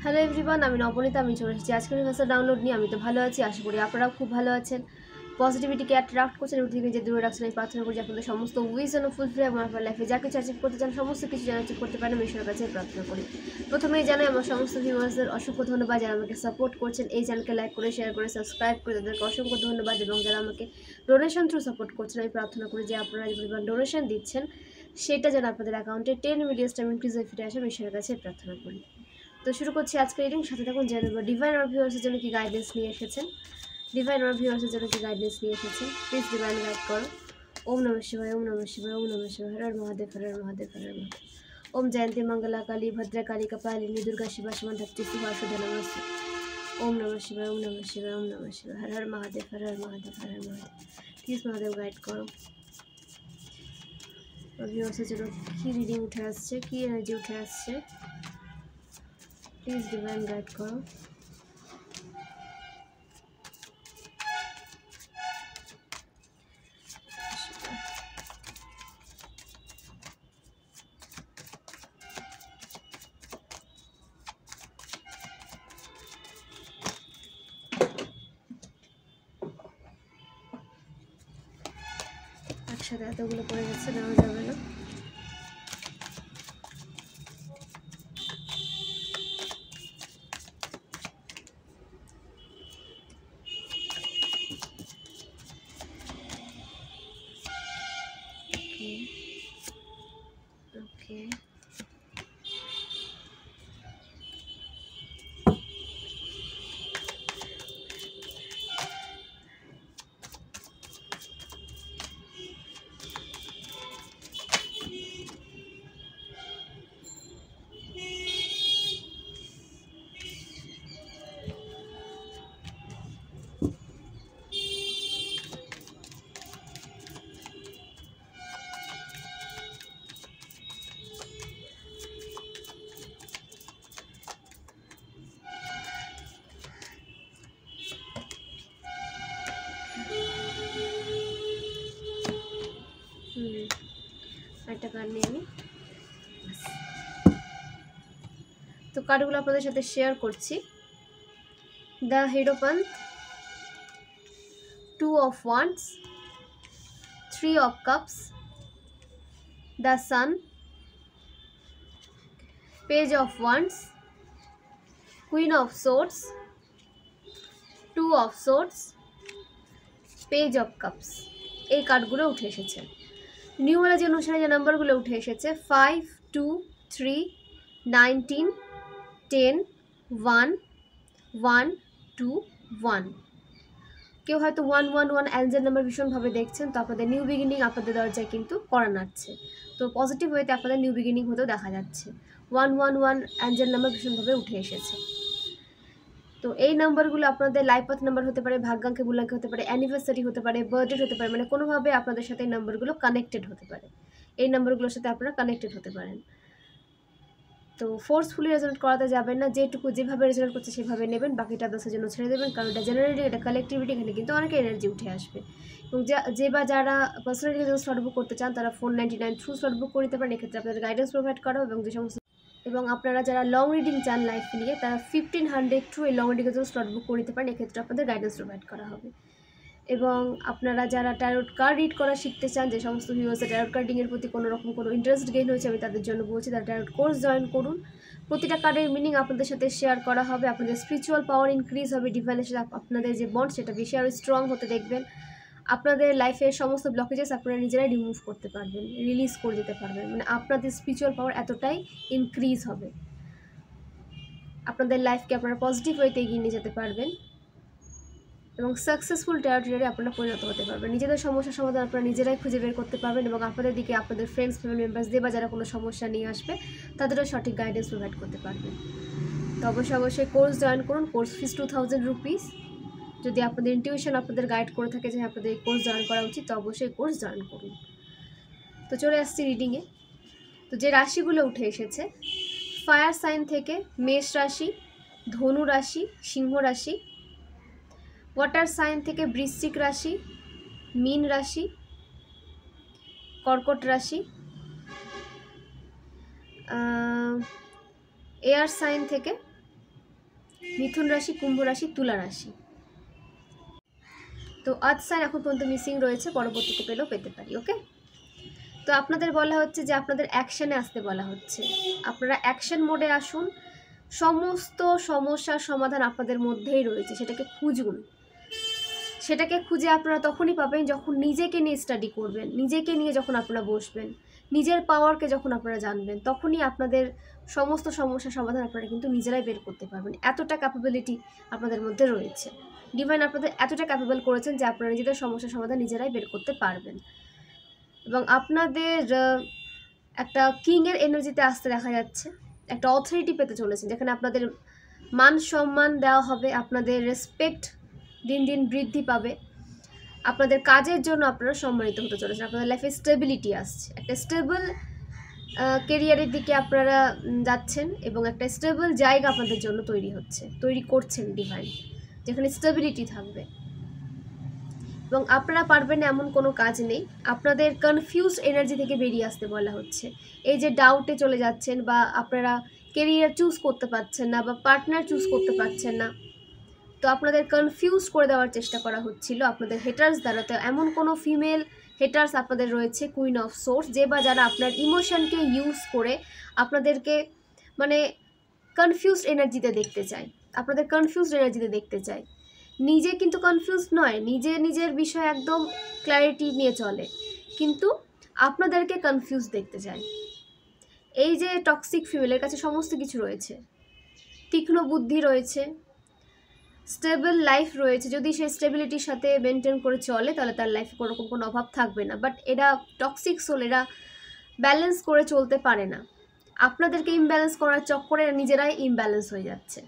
Hello everyone, আমি নবনীতা। আমি চলে এসেছি আজকের ভাষা ডাউনলোড নিয়ে। আমি তো ভালো আছি, আশা করি আপনারাও খুব ভালো আছেন। পজিটিভিটিকে অ্যাট্রাক্ট করছেন, রুটি থেকে যে দূরে রাখছেন। আমি প্রার্থনা করি আপনাদের সমস্ত উইশ যেন ফুলফিল এবং আপনার লাইফে যা কিছু অ্যাচিভ করতে চান সমস্ত কিছু যেন অ্যাচিভ করতে পারেন, আমি ঈশ্বরের কাছে প্রার্থনা করি। প্রথমেই জানাই আমার সমস্ত ভিউয়ার্সদের অসংখ্য ধন্যবাদ যারা আমাকে সাপোর্ট করছেন। এই চ্যানেলকে লাইক করে, শেয়ার করে, সাবস্ক্রাইব করে তাদেরকে অসংখ্য ধন্যবাদ। এবং যারা আমাকে ডোনেশন থ্রু সাপোর্ট করছেন, আমি প্রার্থনা করি যে আপনারা যে পরিমাণ ডোনেশন দিচ্ছেন সেটা যেন আপনাদের অ্যাকাউন্টে 10 মিলিয়ন টাইম ইনক্রিজ হয়ে ফিরে আসে, আমি ঈশ্বরের কাছে প্রার্থনা করি। তো শুরু করছি আজকে রিডিং। সাথে থাকুন, জেনে নেব ডিভাইন আমার ভিউয়ার্সের জন্য কি গাইডেন্স নিয়ে এসেছেন। ডিভাইন আমার ভিউয়ার্সের জন্য কি গাইডেন্স নিয়ে এসেছেন, প্লিজ ডিভাইন গাইড করো। ওম নমঃ শিবায়, ওম নমঃ শিবায়, ওম নমঃ শিবায়। হর হর মহাদেব, হর হর মহাদেব, হর হর মহাদেব। ওম জয়ন্তী মঙ্গলা কালী ভদ্রকালী কপালিনী দুর্গা শিবা সমাধত্তি সুভাষুধ নমস্তে। ওম নমঃ শিবায়, ওম নমঃ শিবায়, ওম নমঃ শিবায়। হর হর মহাদেব, হর হর মহাদেব, হর হর মহাদেব। প্লিজ মহাদেব গাইড করো। ভিউয়ার্সের জন্য কি রিডিং উঠে আসছে, কি এনার্জি উঠে আসছে, প্লিজ ডিভাইন গাইড করো। একসাথে এতগুলো পড়ে গেছে, নেওয়া যাবে না। ওকে, একটা কার্ড নিয়ে আমি তো কার্ডগুলো আপনাদের সাথে শেয়ার করছি। The Heropanti, 2 of Wands, 3 of Cups, the Sun, Page of Wands, Queen of Swords, 2 of Swords, Page of Cups। এই কার্ডগুলো উঠে এসেছে। নিউমারোলজি অনুসারে যে নাম্বারগুলো উঠে এসেছে 5, 2, 3, 19, 10, 1, 1, 2, 1। কেউ হয়তো 111 অ্যাঞ্জেল নাম্বার ভীষণভাবে দেখছেন, তো আপনাদের নিউ বিগিনিং আপনাদের দরজায় কিন্তু করা নাড়ছে। তো পজিটিভ ওয়েতে আপনাদের নিউ বিগিনিং হতেও দেখা যাচ্ছে। 111 অ্যাঞ্জেল নাম্বার ভীষণভাবে উঠে এসেছে। তো এই নাম্বারগুলো আপনাদের লাইফ পাথ নাম্বার হতে পারে, ভাগ্যাঙ্কে বুলাঙ্কে হতে পারে, অ্যানিভার্সারি হতে পারে, বার্থডে হতে পারে, মানে কোনোভাবে আপনাদের সাথে এই নাম্বারগুলো কানেক্টেড হতে পারে। এই নাম্বারগুলোর সাথে আপনারা কানেক্টেড হতে পারেন। তো ফোর্সফুলি রেজনেট করাতে যাবেন না, যেটুকু যেভাবে রেজনেট করছে সেভাবে নেবেন, বাকিটা দশের জন্য ছেড়ে দেবেন। কারণ এটা জেনারেলি, এটা কালেক্টিভিটি, এখানে কিন্তু অনেক এনার্জি উঠে আসবে। এবং যারা পার্সোনালি স্লট বুক করতে চান তারা 499 থ্রু স্লট বুক করতে পারেন। এক্ষেত্রে আপনাদের গাইডেন্স প্রোভাইড করা এবং যে সমস্ত আপনারা যারা লং রিডিং চান লাইফ নিয়ে, তারা 1500 থ্রু এই লং রিডিংয়ের জন্য স্লট বুক করে নিতে পারেন। এক্ষেত্রে আপনাদের গাইডেন্স প্রোভাইড করা হবে। এবং আপনারা যারা ট্যারোট কার্ড রিড করা শিখতে চান, যে সমস্ত ভিউয়ার্সের ট্যারোট কার্ডিংয়ের প্রতি কোনো রকম কোনো ইন্টারেস্ট গেইন হয়েছে, আমি তাদের জন্য বলছি তারা ট্যারোট কোর্স জয়েন করুন। প্রতিটা কার্ডের মিনিং আপনাদের সাথে শেয়ার করা হবে, আপনাদের স্পিরিচুয়াল পাওয়ার ইনক্রিজ হবে, ডিভাইনের সাথে আপনাদের যে বন্ড সেটা বেশি আরও স্ট্রং হতে দেখবেন। আপনাদের লাইফের সমস্ত ব্লকেজেস আপনারা নিজেরাই রিমুভ করতে পারবেন, রিলিজ করে দিতে পারবেন। মানে আপনাদের স্পিরিচুয়াল পাওয়ার এতটাই ইনক্রিজ হবে, আপনাদের লাইফকে আপনারা পজিটিভ ওয়েতে এগিয়ে নিয়ে যেতে পারবেন এবং সাকসেসফুল ট্যারোট আপনারা পরিণত হতে পারবেন। নিজেদের সমস্যার সমাধান আপনারা নিজেরাই খুঁজে বের করতে পারবেন এবং আপনাদের দিকে আপনাদের ফ্রেন্ডস, ফ্যামিলি মেম্বার্স দিয়ে বা যারা কোনো সমস্যা নিয়ে আসবে তাদেরও সঠিক গাইডেন্স প্রোভাইড করতে পারবেন। তো অবশ্যই কোর্স জয়েন করুন। Course fees 2000 rupees. যদি আপনাদের ইনটিউশন আপনাদের গাইড করে থাকে যে আপনাদের এই কোর্স জয়েন করা উচিত, তো অবশ্যই কোর্স জয়েন করুন। তো চলে আসছি রিডিংয়ে। তো যে রাশিগুলো উঠে এসেছে, ফায়ার সাইন থেকে মেষ রাশি, ধনু রাশি, সিংহ রাশি। ওয়াটার সাইন থেকে বৃশ্চিক রাশি, মীন রাশি, কর্কট রাশি। এয়ার সাইন থেকে মিথুন রাশি, কুম্ভ রাশি, তুলা রাশি। তো আর্থ সাইন এখন পর্যন্ত মিসিং রয়েছে, পরবর্তীতে পেলেও পেতে পারি। ওকে, তো আপনাদের বলা হচ্ছে যে আপনাদের অ্যাকশানে আসতে বলা হচ্ছে। আপনারা অ্যাকশন মোডে আসুন। সমস্ত সমস্যার সমাধান আপনাদের মধ্যেই রয়েছে, সেটাকে খুঁজুন। সেটাকে খুঁজে আপনারা তখনই পাবেন যখন নিজেকে নিয়ে স্টাডি করবেন, নিজেকে নিয়ে যখন আপনারা বসবেন, নিজের পাওয়ারকে যখন আপনারা জানবেন, তখনই আপনাদের সমস্ত সমস্যার সমাধান আপনারা কিন্তু নিজেরাই বের করতে পারবেন। এতটা ক্যাপাবিলিটি আপনাদের মধ্যে রয়েছে। ডিভাইন আপনাদের এতটা ক্যাপেবল করেছেন যে আপনারা নিজেদের সমস্যার সমাধান নিজেরাই বের করতে পারবেন। এবং আপনাদের একটা কিংয়ের এনার্জিতে আসতে দেখা যাচ্ছে, একটা অথরিটি পেতে চলেছেন, যেখানে আপনাদের মান সম্মান দেওয়া হবে, আপনাদের রেসপেক্ট দিন দিন বৃদ্ধি পাবে, আপনাদের কাজের জন্য আপনারা সম্মানিত হতে চলেছেন, আপনাদের লাইফে স্টেবিলিটি আসছে, একটা স্টেবল কেরিয়ারের দিকে আপনারা যাচ্ছেন এবং একটা স্টেবল জায়গা আপনাদের জন্য তৈরি করছেন ডিভাইন, যেখানে স্টেবিলিটি থাকবে। এবং আপনারা পারবেন এমন কোনো কাজ নেই। আপনাদের কনফিউজ এনার্জি থেকে বেরিয়ে আসতে বলা হচ্ছে। এই যে ডাউটে চলে যাচ্ছেন বা আপনারা কেরিয়ার চুজ করতে পারছেন না বা পার্টনার চুজ করতে পারছেন না, তো আপনাদের কনফিউজ করে দেওয়ার চেষ্টা করা হচ্ছিল আপনাদের হেটার্স দ্বারা। তো এমন কোনো ফিমেল হেটার্স আপনাদের রয়েছে, কুইন অফ সোর্স, যে বা যারা আপনার ইমোশনকে ইউজ করে আপনাদেরকে মানে কনফিউজড এনার্জিতে দেখতে চায়, আপনাদের কনফিউজড এনার্জিতে দেখতে চায়। নিজে কিন্তু কনফিউজ নয়, নিজের বিষয়ে একদম ক্ল্যারিটি নিয়ে চলে, কিন্তু আপনাদেরকে কনফিউজ দেখতে চায়। এই যে টক্সিক ফিমেলের কাছে সমস্ত কিছু রয়েছে, তীক্ষ্ণ বুদ্ধি রয়েছে, স্টেবল লাইফ রয়েছে। যদি সে স্টেবিলিটির সাথে মেনটেন করে চলে তাহলে তার লাইফে কোনোরকম কোনো অভাব থাকবে না। বাট এরা টক্সিক সোল, এরা ব্যালেন্স করে চলতে পারে না। আপনাদেরকে ইমব্যালেন্স করার চক্করে এরা নিজেরাই ইমব্যালেন্স হয়ে যাচ্ছে।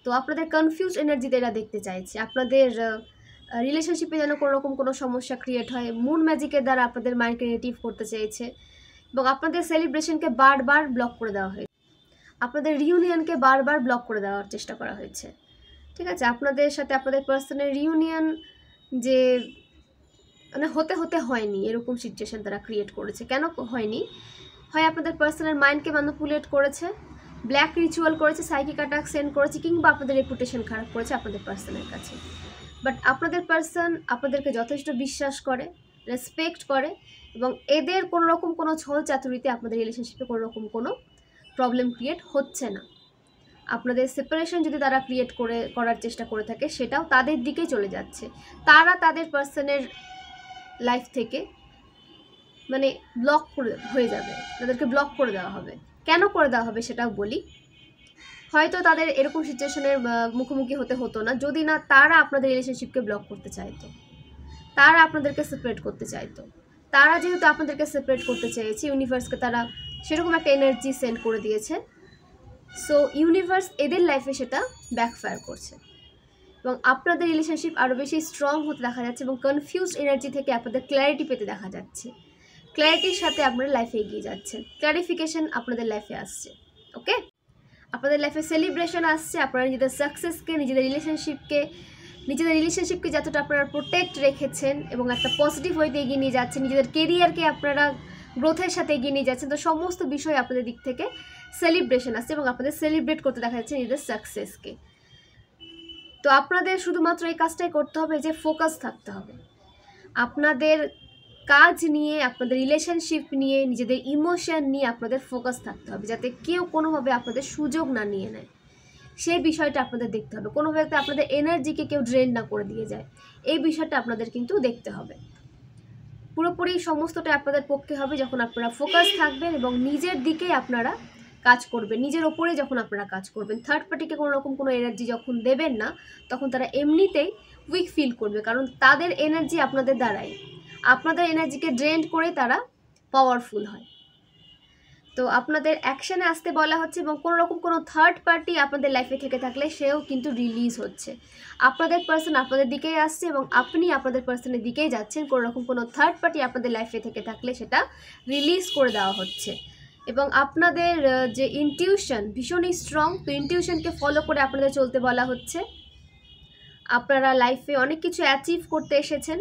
তো আপনাদের কনফিউজ এনার্জিতে এরা দেখতে চাইছে। আপনাদের রিলেশনশিপে যেন কোনোরকম কোনো সমস্যা ক্রিয়েট হয়, মুন ম্যাজিকের দ্বারা আপনাদের মাইন্ডকে নেগেটিভ করতে চাইছে এবং আপনাদের সেলিব্রেশনকে বারবার ব্লক করে দেওয়া হয়েছে, আপনাদের রিউনিয়নকে বারবার ব্লক করে দেওয়ার চেষ্টা করা হয়েছে। ঠিক আছে, আপনাদের সাথে আপনাদের পার্সনের রিউনিয়ন যে মানে হতে হয়নি, এরকম সিচুয়েশন তারা ক্রিয়েট করেছে। কেন হয়নি? হয় আপনাদের পার্সনের মাইন্ডকে ম্যানিপুলেট করেছে, ব্ল্যাক রিচুয়াল করেছে, সাইকিক অ্যাটাক সেন্ড করেছে, কিংবা আপনাদের রেপুটেশন খারাপ করেছে আপনাদের পার্সনের কাছে। বাট আপনাদের পার্সন আপনাদেরকে যথেষ্ট বিশ্বাস করে, রেসপেক্ট করে এবং এদের কোনো রকম কোনো ছল চাতুরিতে আপনাদের রিলেশনশিপে কোনো রকম কোনো প্রবলেম ক্রিয়েট হচ্ছে না। আপনাদের সেপারেশন যদি তারা করার চেষ্টা করে থাকে, সেটাও তাদের দিকেই চলে যাচ্ছে। তারা তাদের পার্সনের লাইফ থেকে মানে ব্লক হয়ে যাবে, তাদেরকে ব্লক করে দেওয়া হবে। কেন করে দেওয়া হবে সেটাও বলি। হয়তো তাদের এরকম সিচুয়েশনের মুখোমুখি হতে হতো না যদি না তারা আপনাদের রিলেশনশিপকে ব্লক করতে চাইতো, তারা আপনাদেরকে সেপারেট করতে চাইতো। তারা যেহেতু আপনাদেরকে সেপারেট করতে চেয়েছে, ইউনিভার্সকে তারা সেরকম একটা এনার্জি সেন্ড করে দিয়েছে। সো ইউনিভার্স এদের লাইফে সেটা ব্যাকফায়ার করছে এবং আপনাদের রিলেশনশিপ আরও বেশি স্ট্রং হতে দেখা যাচ্ছে এবং কনফিউজড এনার্জি থেকে আপনাদের ক্ল্যারিটি পেতে দেখা যাচ্ছে। ক্ল্যারিটির সাথে আপনারা লাইফে এগিয়ে যাচ্ছেন, ক্ল্যারিফিকেশন আপনাদের লাইফে আসছে। ওকে, আপনাদের লাইফে সেলিব্রেশন আসছে। আপনারা নিজেদের সাকসেসকে, নিজেদের রিলেশনশিপকে যতটা আপনারা প্রোটেক্ট রেখেছেন এবং একটা পজিটিভ ওয়েতে এগিয়ে নিয়ে যাচ্ছেন, নিজেদের কেরিয়ারকে আপনারা গ্রোথের সাথে এগিয়ে নিয়ে যাচ্ছেন, তো সমস্ত বিষয় আপনাদের দিক থেকে সেলিব্রেশন আসছে এবং আপনাদের সেলিব্রেট করতে দেখা যাচ্ছে নিজেদের সাকসেসকে। তো আপনাদের শুধুমাত্র এই কাজটাই করতে হবে যে ফোকাস থাকতে হবে আপনাদের কাজ নিয়ে, আপনাদের রিলেশনশিপ নিয়ে, নিজেদের ইমোশন নিয়ে আপনাদের ফোকাস থাকতে হবে, যাতে কেউ কোনোভাবে আপনাদের সুযোগ না নিয়ে নেয়। সেই বিষয়টা আপনাদের দেখতে হবে। কোনোভাবে আপনাদের এনার্জিকে কেউ ড্রেন না করে দিয়ে যায়, এই বিষয়টা আপনাদের কিন্তু দেখতে হবে। পুরোপুরি সমস্তটা আপনাদের পক্ষে হবে যখন আপনারা ফোকাস থাকবেন এবং নিজের দিকেই আপনারা কাজ করবেন, নিজের ওপরে যখন আপনারা কাজ করবেন। থার্ড পার্টিকে কোনো রকম কোনো এনার্জি যখন দেবেন না, তখন তারা এমনিতেই উইক ফিল করবে, কারণ তাদের এনার্জি আপনাদের দ্বারাই, আপনাদের এনার্জিকে ড্রেন করে তারা পাওয়ারফুল হয়। তো আপনাদের অ্যাকশানে আসতে বলা হচ্ছে এবং কোনো রকম কোনো থার্ড পার্টি আপনাদের লাইফে থেকে থাকলে সেও কিন্তু রিলিজ হচ্ছে। আপনাদের পার্সন আপনাদের দিকেই আসছে এবং আপনি আপনাদের পার্সনের দিকেই যাচ্ছেন। কোনো রকম কোনো থার্ড পার্টি আপনাদের লাইফে থেকে থাকলে সেটা রিলিজ করে দেওয়া হচ্ছে এবং আপনাদের যে ইনটিউশন ভীষণই স্ট্রং, তো ইনটিউশনকে ফলো করে আপনাদের চলতে বলা হচ্ছে। আপনারা লাইফে অনেক কিছু অ্যাচিভ করতে এসেছেন,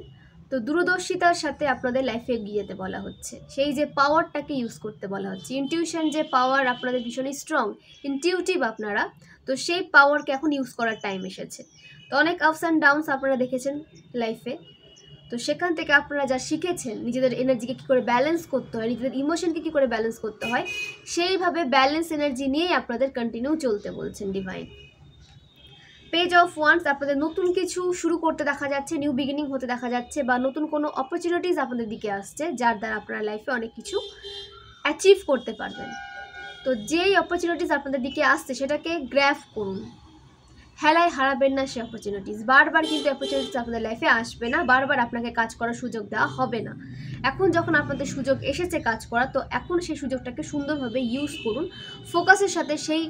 তো তো দূরদর্শিতার সাথে আপনাদের লাইফে এগিয়ে যেতে বলা হচ্ছে, সেই যে পাওয়ারটাকে ইউজ করতে বলা হচ্ছে। ইনটিউশন যে পাওয়ার আপনাদের ভীষণই স্ট্রং, ইনটিউটিভ আপনারা, তো সেই পাওয়ারকে এখন ইউজ করার টাইম এসেছে। তো অনেক আপস অ্যান্ড ডাউনস আপনারা দেখেছেন লাইফে, তো সেখান থেকে আপনারা যা শিখেছেন নিজেদের এনার্জিকে কী করে ব্যালেন্স করতে হয়, নিজেদের ইমোশনকে কী করে ব্যালেন্স করতে হয়, সেইভাবে ব্যালেন্স এনার্জি নিয়েই আপনাদের কন্টিনিউ চলতে বলছেন ডিভাইন। পেজ অফ ওয়ান্স, আপনাদের নতুন কিছু শুরু করতে দেখা যাচ্ছে, নিউ বিগিনিং হতে দেখা যাচ্ছে, বা নতুন কোনো অপরচুনিটিস আপনাদের দিকে আসছে যার দ্বারা আপনারা লাইফে অনেক কিছু অ্যাচিভ করতে পারবেন। তো যেই অপরচুনিটিস আপনাদের দিকে আসছে সেটাকে গ্র্যাব করুন, হেলায় হারাবেন না সেই অপরচুনিটিস। বারবার কিন্তু অপরচুনিটিস আপনাদের লাইফে আসবে না, বারবার আপনাকে কাজ করার সুযোগ দেওয়া হবে না। এখন যখন আপনাদের সুযোগ এসেছে কাজ করা, তো এখন সেই সুযোগটাকে সুন্দরভাবে ইউজ করুন, ফোকাসের সাথে সেই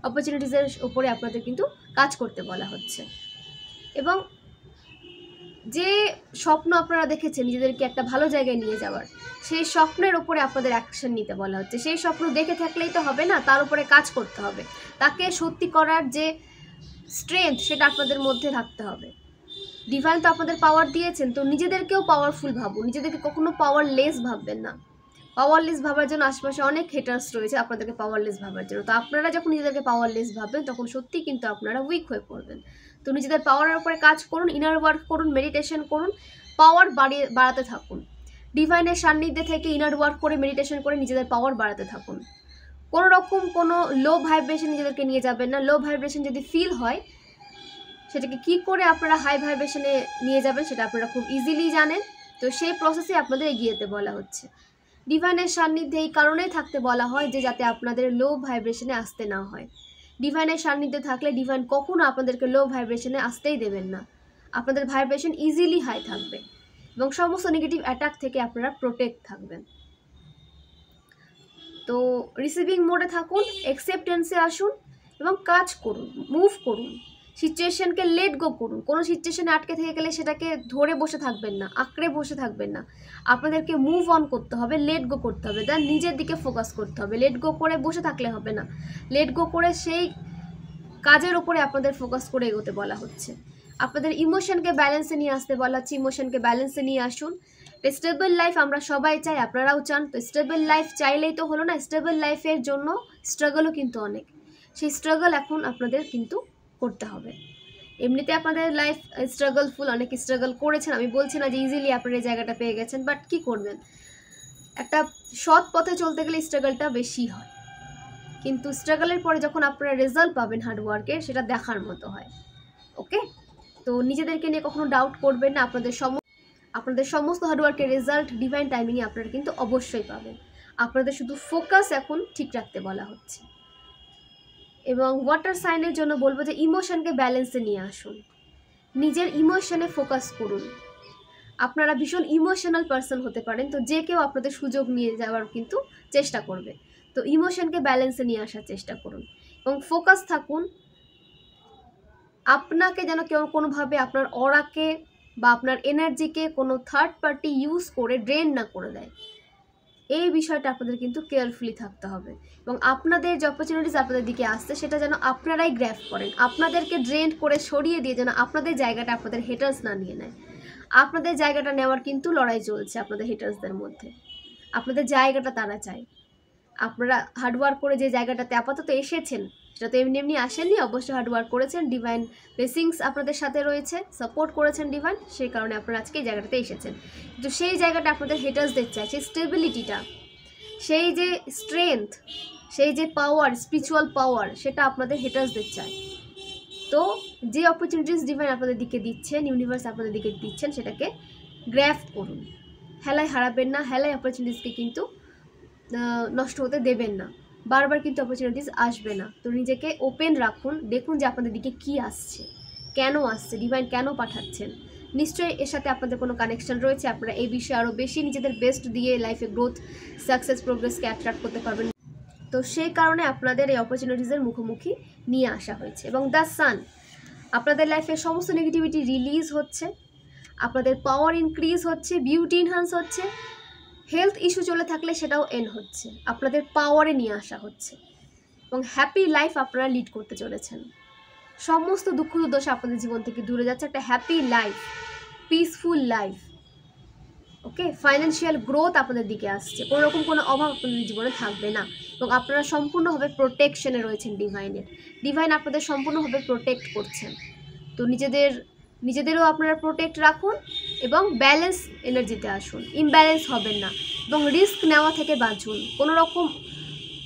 অপরচুনিটিসের উপরে আপনাদের কিন্তু কাজ করতে বলা হচ্ছে। এবং যে স্বপ্ন আপনারা দেখেছেন নিজেদেরকে একটা ভালো জায়গায় নিয়ে যাওয়ার, সেই স্বপ্নের ওপরে আপনাদের অ্যাকশন নিতে বলা হচ্ছে। সেই স্বপ্ন দেখে থাকলেই তো হবে না, তার উপরে কাজ করতে হবে, তাকে সত্যি করার যে স্ট্রেংথ সেটা আপনাদের মধ্যে থাকতে হবে। ডিভাইন তো আপনাদের পাওয়ার দিয়েছেন, তো নিজেদেরকেও পাওয়ারফুল ভাবুন, নিজেদেরকে কখনো পাওয়ারলেস ভাববেন না। পাওয়ারলেস ভাবার জন্য আশেপাশে অনেক হেটার্স রয়েছে আপনাদেরকে পাওয়ারলেস ভাবার জন্য। তো আপনারা যখন নিজেদেরকে পাওয়ারলেস ভাববেন তখন সত্যিই কিন্তু আপনারা উইক হয়ে পড়বেন। তো নিজেদের পাওয়ারের উপরে কাজ করুন, ইনার ওয়ার্ক করুন, মেডিটেশন করুন, পাওয়ার বাড়াতে থাকুন। ডিভাইনের সান্নিধ্যে থেকে ইনার ওয়ার্ক করে মেডিটেশন করে নিজেদের পাওয়ার বাড়াতে থাকুন। কোনো রকম কোনো লো ভাইব্রেশন নিজেদেরকে নিয়ে যাবেন না। লো ভাইব্রেশন যদি ফিল হয় সেটাকে কি করে আপনারা হাই ভাইব্রেশনে নিয়ে যাবেন সেটা আপনারা খুব ইজিলি জানেন। তো সেই প্রসেসে আপনাদের এগিয়ে যেতে বলা হচ্ছে। ডিভাইনের সান্নিধ্যে এই কারণেই থাকতে বলা হয় যে যাতে আপনাদের লো ভাইব্রেশনে আসতে না হয়। ডিভাইনের সান্নিধ্যে থাকলে ডিভাইন কখনো আপনাদেরকে লো ভাইব্রেশনে আসতেই দেবেন না। আপনাদের ভাইব্রেশন ইজিলি হাই থাকবে এবং সমস্ত নেগেটিভ অ্যাটাক থেকে আপনারা প্রোটেক্ট থাকবেন। তো রিসিভিং মোডে থাকুন, অ্যাকসেপ্টেন্সে আসুন এবং কাজ করুন, মুভ করুন, সিচুয়েশনকে লেট গো করুন। কোনো সিচুয়েশনে আটকে থেকে গেলে সেটাকে ধরে বসে থাকবেন না, আঁকড়ে বসে থাকবেন না। আপনাদেরকে মুভ অন করতে হবে, লেট গো করতে হবে, দেন নিজের দিকে ফোকাস করতে হবে। লেট গো করে বসে থাকলে হবে না, লেট গো করে সেই কাজের ওপরে আপনাদের ফোকাস করে এগোতে বলা হচ্ছে। আপনাদের ইমোশনকে ব্যালেন্সে নিয়ে আসতে বলা হচ্ছে, ইমোশনকে ব্যালেন্সে নিয়ে আসুন। স্টেবল লাইফ আমরা সবাই চাই, আপনারাও চান। তো স্টেবল লাইফ চাইলেই তো হলো না, স্টেবল লাইফের জন্য স্ট্রাগলও কিন্তু অনেক। সেই স্ট্রাগল এখন আপনাদের কিন্তু করতে হবে। এমনিতে আপনাদের লাইফ স্ট্রাগলফুল, অনেক স্ট্রাগল করেছেন, আমি বলছি না যে ইজিলি আপনারা এই জায়গাটা পেয়ে গেছেন, বাট কি করবেন, একটা সৎ পথে চলতে গেলে স্ট্রাগলটা বেশি হয়, কিন্তু স্ট্রাগলের পরে যখন আপনারা রেজাল্ট পাবেন হার্ডওয়ার্কের, সেটা দেখার মতো হয়। ওকে, তো নিজেদেরকে নিয়ে কখনো ডাউট করবেন না। আপনাদের সমস্ত হার্ডওয়ার্কের রেজাল্ট ডিভাইন টাইমিংয়ে আপনারা কিন্তু অবশ্যই পাবেন। আপনাদের শুধু ফোকাস এখন ঠিক রাখতে বলা হচ্ছে। এবং ওয়াটার সাইনের জন্য বলবো যে ইমোশনকে ব্যালেন্সে নিয়ে আসুন, নিজের ইমোশনে ফোকাস করুন। আপনারা ভীষণ ইমোশনাল পার্সন হতে পারেন, তো যে কেউ আপনাদের সুযোগ নিয়ে যাওয়ার কিন্তু চেষ্টা করবে। তো ইমোশনকে ব্যালেন্সে নিয়ে আসার চেষ্টা করুন এবং ফোকাস থাকুন। আপনাকে যেন কেউ কোনোভাবে আপনার অরাকে বা আপনার এনার্জিকে কোনো থার্ড পার্টি ইউজ করে ড্রেন না করে দেয়, এই বিষয়টা আপনাদের কিন্তু কেয়ারফুলি থাকতে হবে। এবং আপনাদের যে অপরচুনিটিস আপনাদের দিকে আসছে সেটা যেন আপনারাই গ্র্যাব করেন, আপনাদেরকে ড্রেন করে সরিয়ে দিয়ে যেন আপনাদের জায়গাটা আপনাদের হেটার্স না নিয়ে নেয়। আপনাদের জায়গাটা নেওয়ার কিন্তু লড়াই চলছে আপনাদের হেটার্সদের মধ্যে, আপনাদের জায়গাটা তারা চায়। আপনারা হার্ডওয়ার্ক করে যে জায়গাটাতে আপাতত এসেছেন সেটা তো এমনি এমনি আসেননি, অবশ্যই হার্ডওয়ার্ক করেছেন, ডিভাইন ব্লেসিংস আপনাদের সাথে রয়েছে, সাপোর্ট করেছেন ডিভাইন, সেই কারণে আপনারা আজকে এই জায়গাটাতে এসেছেন। কিন্তু সেই জায়গাটা আপনাদের হেটার্সদের চাই, সেই স্টেবিলিটিটা, সেই যে স্ট্রেংথ, সেই যে পাওয়ার, স্পিরিচুয়াল পাওয়ার, সেটা আপনাদের হেটার্সদের চাই। তো যে অপরচুনিটিস ডিভাইন আপনাদের দিকে দিচ্ছেন, ইউনিভার্স আপনাদের দিকে দিচ্ছেন, সেটাকে গ্র্যাব করুন, হেলায় হারাবেন না, হেলায় অপরচুনিটিসকে কিন্তু নষ্ট হতে দেবেন না, বারবার কিন্তু অপরচুনিটিস আসবে না। তো নিজেকে ওপেন রাখুন, দেখুন যে আপনাদের দিকে কি আসছে, কেন আসছে, ডিভাইন কেন পাঠাচ্ছেন। নিশ্চয়ই এর সাথে আপনাদের কোনো কানেকশন রয়েছে, আপনারা এই বিষয়ে আরও বেশি নিজেদের বেস্ট দিয়ে লাইফে গ্রোথ, সাকসেস, প্রোগ্রেসকে অ্যাট্রাক্ট করতে পারবেন। তো সেই কারণে আপনাদের এই অপরচুনিটিসের মুখোমুখি নিয়ে আসা হয়েছে। এবং দ্য সান, আপনাদের লাইফে সমস্ত নেগেটিভিটি রিলিজ হচ্ছে, আপনাদের পাওয়ার ইনক্রিজ হচ্ছে, বিউটি এনহান্স হচ্ছে, হেলথ ইস্যু চলে থাকলে সেটাও এন্ড হচ্ছে, আপনাদের পাওয়ারে নিয়ে আসা হচ্ছে এবং হ্যাপি লাইফ আপনারা লিড করতে চলেছেন। সমস্ত দুঃখ দুর্দশা আপনাদের জীবন থেকে দূরে যাচ্ছে, একটা হ্যাপি লাইফ, পিসফুল লাইফ, ওকে, ফাইন্যান্সিয়াল গ্রোথ আপনাদের দিকে আসছে, কোনো রকম কোনো অভাব আপনাদের জীবনে থাকবে না, এবং আপনারা সম্পূর্ণভাবে প্রোটেকশনে রয়েছেন ডিভাইনের। ডিভাইন আপনাদের সম্পূর্ণভাবে প্রোটেক্ট করছেন। তো নিজেদেরও আপনারা প্রোটেক্ট রাখুন এবং ব্যালেন্স এনার্জিতে আসুন, ইমব্যালেন্স হবেন না, এবং রিস্ক নেওয়া থেকে বাঁচুন। কোনো রকম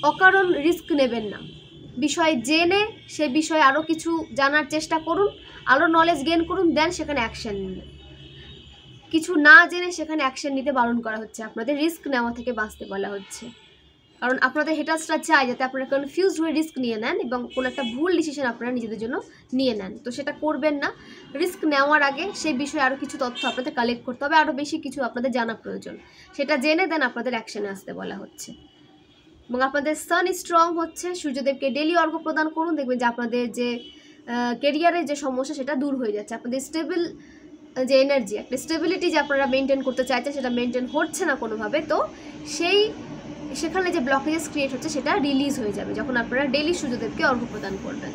অকারণ রিস্ক নেবেন না। বিষয় জেনে সে বিষয়ে আরও কিছু জানার চেষ্টা করুন, আরও নলেজ গেইন করুন, দেন সেখানে অ্যাকশন নিন। কিছু না জেনে সেখানে অ্যাকশন নিতে বারণ করা হচ্ছে, আপনাদের রিস্ক নেওয়া থেকে বাঁচতে বলা হচ্ছে। কারণ আপনাদের হেটার্সরা চায় যাতে আপনারা কনফিউজড হয়ে রিস্ক নিয়ে নেন এবং কোনো একটা ভুল ডিসিশন আপনারা নিজেদের জন্য নিয়ে নেন। তো সেটা করবেন না। রিস্ক নেওয়ার আগে সেই বিষয়ে আরও কিছু তথ্য আপনাদের কালেক্ট করতে হবে, আরও বেশি কিছু আপনাদের জানা প্রয়োজন, সেটা জেনে দেন আপনাদের অ্যাকশনে আসতে বলা হচ্ছে। এবং আপনাদের সান স্ট্রং হচ্ছে, সূর্যদেবকে ডেলি অর্ঘ্য প্রদান করুন, দেখবেন যে আপনাদের যে কেরিয়ারের যে সমস্যা সেটা দূর হয়ে যাচ্ছে। আপনাদের স্টেবল যে এনার্জি, একটা স্টেবিলিটি যে আপনারা মেনটেন করতে চাইছেন সেটা মেনটেন হচ্ছে না কোনোভাবে, তো সেখানে যে ব্লকেজেস ক্রিয়েট হচ্ছে সেটা রিলিজ হয়ে যাবে যখন আপনারা ডেলি সূর্যদেবকে অর্ঘ্য প্রদান করবেন।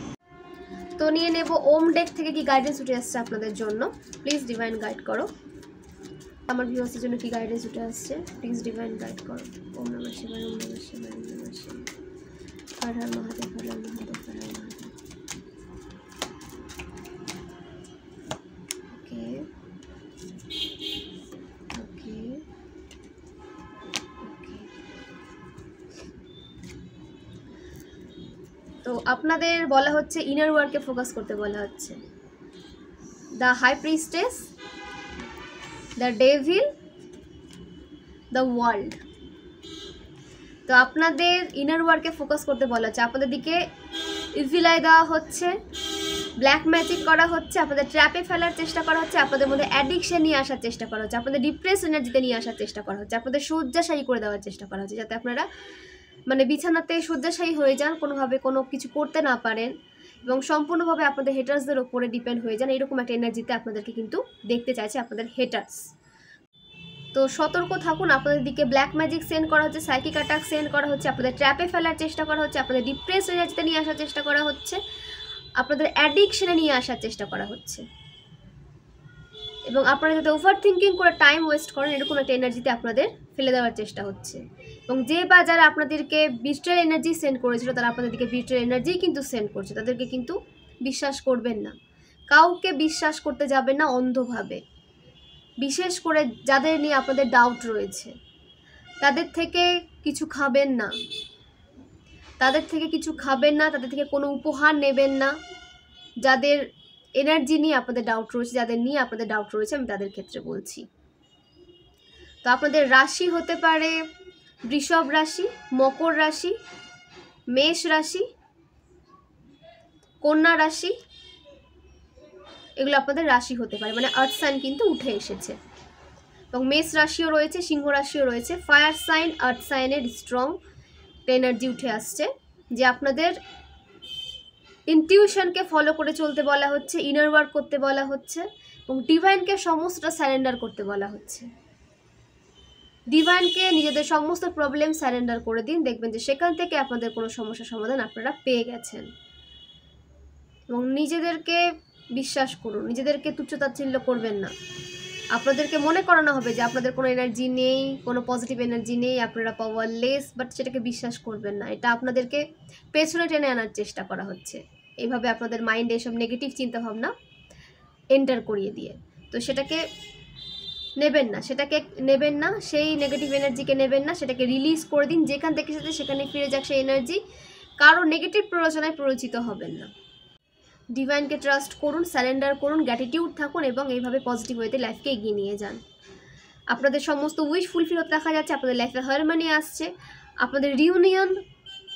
তো নিয়ে নেব ওম ডেক থেকে কি গাইডেন্স উঠে আসছে আপনাদের জন্য। প্লিজ ডিভাইন গাইড করো, আমার ভিউয়ার্সের জন্য কি গাইডেন্স উঠে আসছে, প্লিজ ডিভাইন গাইড করো। ওম নমঃ শিবায়, ওম নমঃ শিবায়, ওম নমঃ শিবায়। হর হর মহাদেব, হর হর মহাদেব, হর হর মহাদেব। ওকে ওকে ওকে, তো আপনাদের বলা হচ্ছে ইনার ওয়ার্কে ফোকাস করতে বলা হচ্ছে। The high priestess, the devil, the world. তো আপনাদের ইনার ওয়ার্কে ফোকাস করতে বলা হচ্ছে। আপনাদের দিকে ইভিল আই দেওয়া হচ্ছে, ব্ল্যাক ম্যাজিক করা হচ্ছে, আপনাদের ট্র্যাপে ফেলার চেষ্টা করা হচ্ছে, আপনাদের মধ্যে অ্যাডিকশন নিয়ে আসার চেষ্টা করা হচ্ছে, আপনাদের ডিপ্রেস এনার্জিতে নিয়ে আসার চেষ্টা করা হচ্ছে, আপনাদের শয্যাশায়ী করে দেওয়ার চেষ্টা করা হচ্ছে, যাতে আপনারা মানে বিছানাতে শয্যাশায়ী হয়ে যান, কোনোভাবে কোনো কিছু করতে না পারেন এবং সম্পূর্ণভাবে আপনাদের হেটার্সদের ওপরে ডিপেন্ড হয়ে যান। এরকম একটা এনার্জিতে আপনাদেরকে কিন্তু দেখতে চাইছে আপনাদের হেটার্স। তো সতর্ক থাকুন, আপনাদের দিকে ব্ল্যাক ম্যাজিক সেন্ড করা হচ্ছে, সাইকিক অ্যাটাক সেন্ড করা হচ্ছে, আপনাদের ট্র্যাপে ফেলার চেষ্টা করা হচ্ছে, আপনাদের ডিপ্রেস এনার্জিতে নিয়ে আসার চেষ্টা করা হচ্ছে, আপনাদের অ্যাডিকশনে নিয়ে আসার চেষ্টা করা হচ্ছে, এবং আপনারা যাতে ওভার থিঙ্কিং করে টাইম ওয়েস্ট করেন এরকম একটা এনার্জিতে আপনাদের ফেলে দেওয়ার চেষ্টা হচ্ছে। এবং যে বা যারা আপনাদেরকে বিস্ট্রাল এনার্জি সেন্ড করেছিল তারা আপনাদেরকে বিস্ট্রাল এনার্জি কিন্তু সেন্ড করছে, তাদেরকে কিন্তু বিশ্বাস করবেন না, কাউকে বিশ্বাস করতে যাবেন না অন্ধভাবে। বিশেষ করে যাদের নিয়ে আপনাদের ডাউট রয়েছে তাদের থেকে কিছু খাবেন না, তাদের থেকে কোনো উপহার নেবেন না। যাদের এনার্জি নিয়ে আপনাদের ডাউট রয়েছে, আমি তাদের ক্ষেত্রে বলছি। তো আপনাদের রাশি হতে পারে বৃষভ রাশি, মকর রাশি, মেষ রাশি, কন্যা রাশি, এগুলো আপনাদের রাশি হতে পারে, মানে আর্থ সাইন কিন্তু উঠে এসেছে। এবং মেষ রাশিও রয়েছে, সিংহ রাশিও রয়েছে। ফায়ার সাইন, আর্থ সাইনের স্ট্রং এনার্জি উঠে আসছে, যে আপনাদের ইনটিউশনকে ফলো করে চলতে বলা হচ্ছে, ইনার ওয়ার্ক করতে বলা হচ্ছে, এবং ডিভাইনকে সমস্তটা স্যারেন্ডার করতে বলা হচ্ছে। ডিভাইনকে নিজেদের সমস্ত প্রবলেম স্যারেন্ডার করে দিন, দেখবেন যে সেখান থেকে আপনাদের কোনো সমস্যার সমাধান আপনারা পেয়ে গেছেন। এবং নিজেদেরকে বিশ্বাস করুন, নিজেদেরকে তুচ্ছতাচ্ছিল্য করবেন না। আপনাদেরকে মনে করানো হবে যে আপনাদের কোনো এনার্জি নেই, কোনো পজিটিভ এনার্জি নেই, আপনারা পাওয়ারলেস, বাট সেটাকে বিশ্বাস করবেন না। এটা আপনাদেরকে পেছনে টেনে আনার চেষ্টা করা হচ্ছে, এইভাবে আপনাদের মাইন্ডে এসব নেগেটিভ চিন্তাভাবনা এন্টার করিয়ে দিয়ে। তো সেটাকে নেবেন না, সেই নেগেটিভ এনার্জিকে নেবেন না, সেটাকে রিলিজ করে দিন। যেখান থেকে সেখানে ফিরে যাক সেই এনার্জি, কারো নেগেটিভ প্ররোচনায় প্ররোচিত হবেন না। ডিভাইনকে ট্রাস্ট করুন, স্যারেন্ডার করুন, গ্র্যাটিটিউড থাকুন এবং এইভাবে পজিটিভ ওয়েতে লাইফকে এগিয়ে নিয়ে যান। আপনাদের সমস্ত উইশ ফুলফিল হতে দেখা যাচ্ছে, আপনাদের লাইফে হারমোনি আসছে, আপনাদের রিউনিয়ন